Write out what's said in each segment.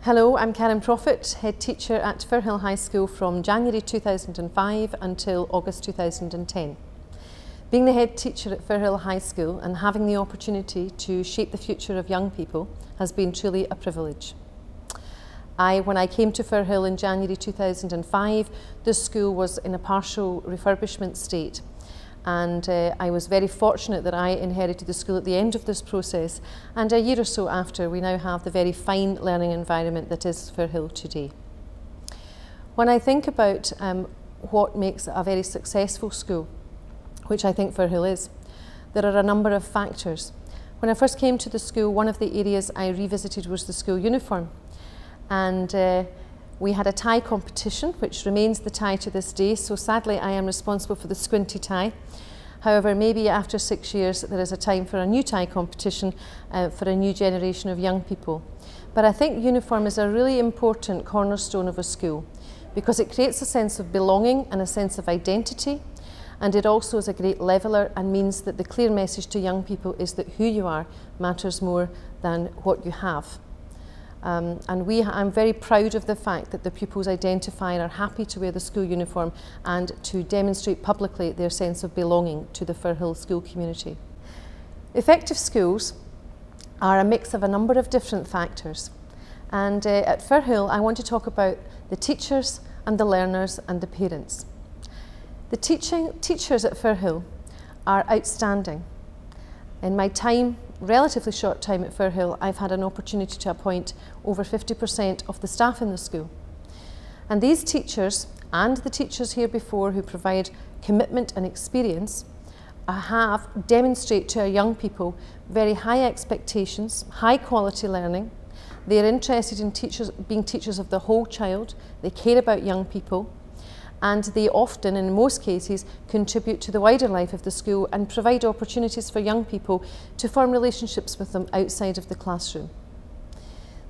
Hello, I'm Karen Prophet, Head Teacher at Firhill High School from January 2005 until August 2010. Being the Head Teacher at Firhill High School and having the opportunity to shape the future of young people has been truly a privilege. When I came to Firhill in January 2005, the school was in a partial refurbishment state. And I was very fortunate that I inherited the school at the end of this process, and a year or so after we now have the very fine learning environment that is Firhill today. When I think about what makes a very successful school, which I think Firhill is, there are a number of factors. When I first came to the school, one of the areas I revisited was the school uniform, and we had a tie competition, which remains the tie to this day, so sadly I am responsible for the squinty tie. However, maybe after 6 years there is a time for a new tie competition for a new generation of young people. But I think uniform is a really important cornerstone of a school because it creates a sense of belonging and a sense of identity, and it also is a great leveller and means that the clear message to young people is that who you are matters more than what you have. I'm very proud of the fact that the pupils identify and are happy to wear the school uniform and to demonstrate publicly their sense of belonging to the Firhill school community. Effective schools are a mix of a number of different factors, and at Firhill I want to talk about the teachers and the learners and the parents. The teachers at Firhill are outstanding. In my relatively short time at Firhill, I've had an opportunity to appoint over 50% of the staff in the school. And these teachers and the teachers here before who provide commitment and experience demonstrate to our young people very high expectations, high quality learning. They're interested in being teachers of the whole child. They care about young people. And they often, in most cases, contribute to the wider life of the school and provide opportunities for young people to form relationships with them outside of the classroom.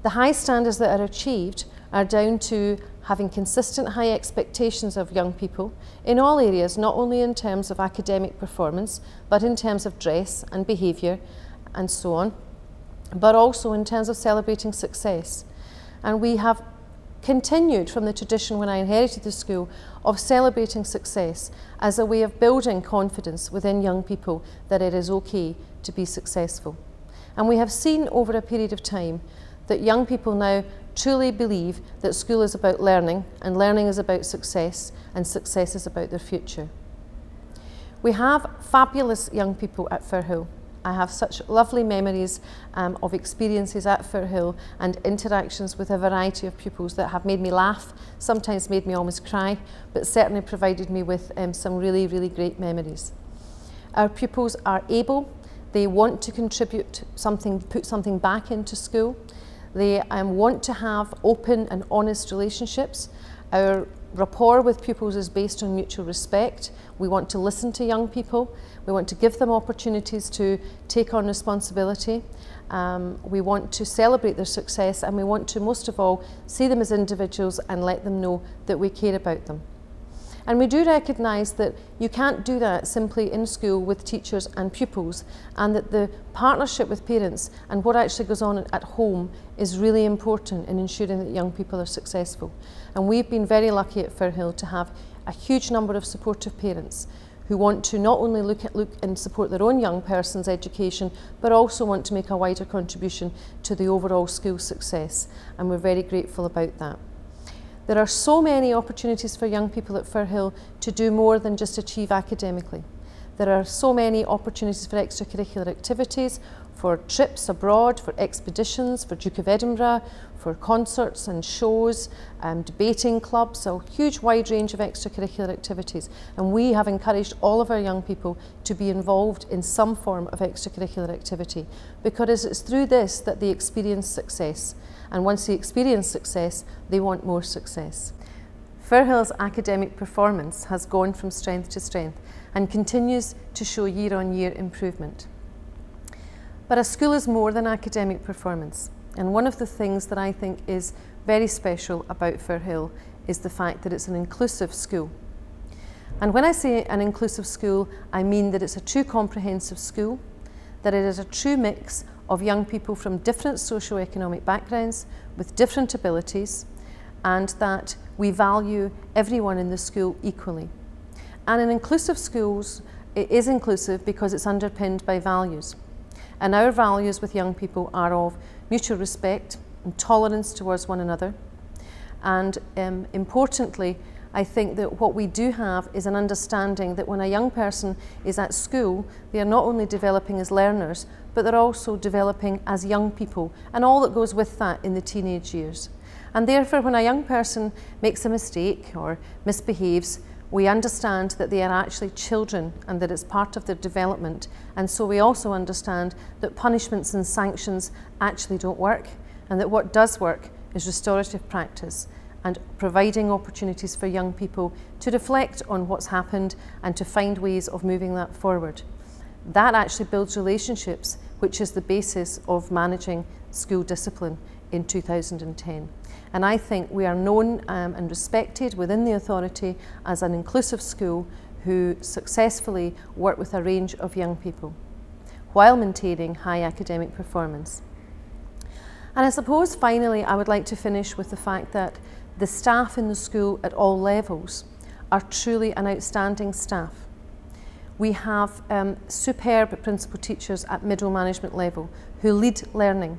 The high standards that are achieved are down to having consistent high expectations of young people in all areas, not only in terms of academic performance, but in terms of dress and behaviour and so on, but also in terms of celebrating success. And we have continued from the tradition when I inherited the school of celebrating success as a way of building confidence within young people that it is okay to be successful. And we have seen over a period of time that young people now truly believe that school is about learning and learning is about success and success is about their future. We have fabulous young people at Firhill. I have such lovely memories of experiences at Firhill and interactions with a variety of pupils that have made me laugh, sometimes made me almost cry, but certainly provided me with some really, really great memories. Our pupils are able, they want to contribute something, put something back into school. They want to have open and honest relationships. Our rapport with pupils is based on mutual respect. We want to listen to young people. We want to give them opportunities to take on responsibility. We want to celebrate their success, and we want to, most of all, see them as individuals and let them know that we care about them. And we do recognise that you can't do that simply in school with teachers and pupils, and that the partnership with parents and what actually goes on at home is really important in ensuring that young people are successful. And we've been very lucky at Firhill to have a huge number of supportive parents who want to not only look and support their own young person's education, but also want to make a wider contribution to the overall school success. And we're very grateful about that. There are so many opportunities for young people at Firhill to do more than just achieve academically. There are so many opportunities for extracurricular activities, for trips abroad, for expeditions, for Duke of Edinburgh, for concerts and shows, debating clubs, a huge wide range of extracurricular activities. And we have encouraged all of our young people to be involved in some form of extracurricular activity, because it's through this that they experience success. And once they experience success, they want more success. Firhill's academic performance has gone from strength to strength and continues to show year-on-year improvement. But a school is more than academic performance, and one of the things that I think is very special about Firhill is the fact that it's an inclusive school. And when I say an inclusive school, I mean that it's a true comprehensive school, that it is a true mix of young people from different socioeconomic backgrounds with different abilities, and that we value everyone in the school equally. And in inclusive schools, it is inclusive because it's underpinned by values. And our values with young people are of mutual respect and tolerance towards one another. And importantly, I think that what we do have is an understanding that when a young person is at school, they are not only developing as learners, but they're also developing as young people, and all that goes with that in the teenage years. And therefore, when a young person makes a mistake or misbehaves, we understand that they are actually children and that it's part of their development. And so we also understand that punishments and sanctions actually don't work, and that what does work is restorative practice and providing opportunities for young people to reflect on what's happened and to find ways of moving that forward. That actually builds relationships, which is the basis of managing school discipline in 2010. And I think we are known and respected within the authority as an inclusive school who successfully work with a range of young people while maintaining high academic performance. And I suppose finally I would like to finish with the fact that the staff in the school at all levels are truly an outstanding staff. We have superb principal teachers at middle management level who lead learning.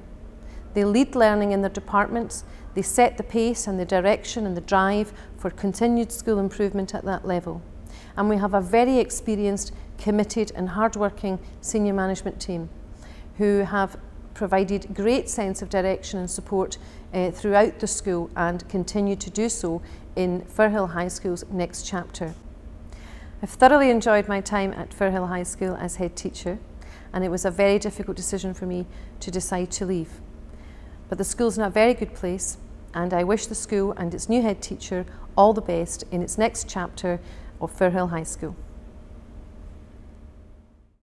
They lead learning in their departments, they set the pace and the direction and the drive for continued school improvement at that level. And we have a very experienced, committed and hard-working senior management team who have provided great sense of direction and support throughout the school and continue to do so in Firhill High School's next chapter. I've thoroughly enjoyed my time at Firhill High School as head teacher, and it was a very difficult decision for me to decide to leave. But the school's in a very good place, and I wish the school and its new head teacher all the best in its next chapter of Firhill High School.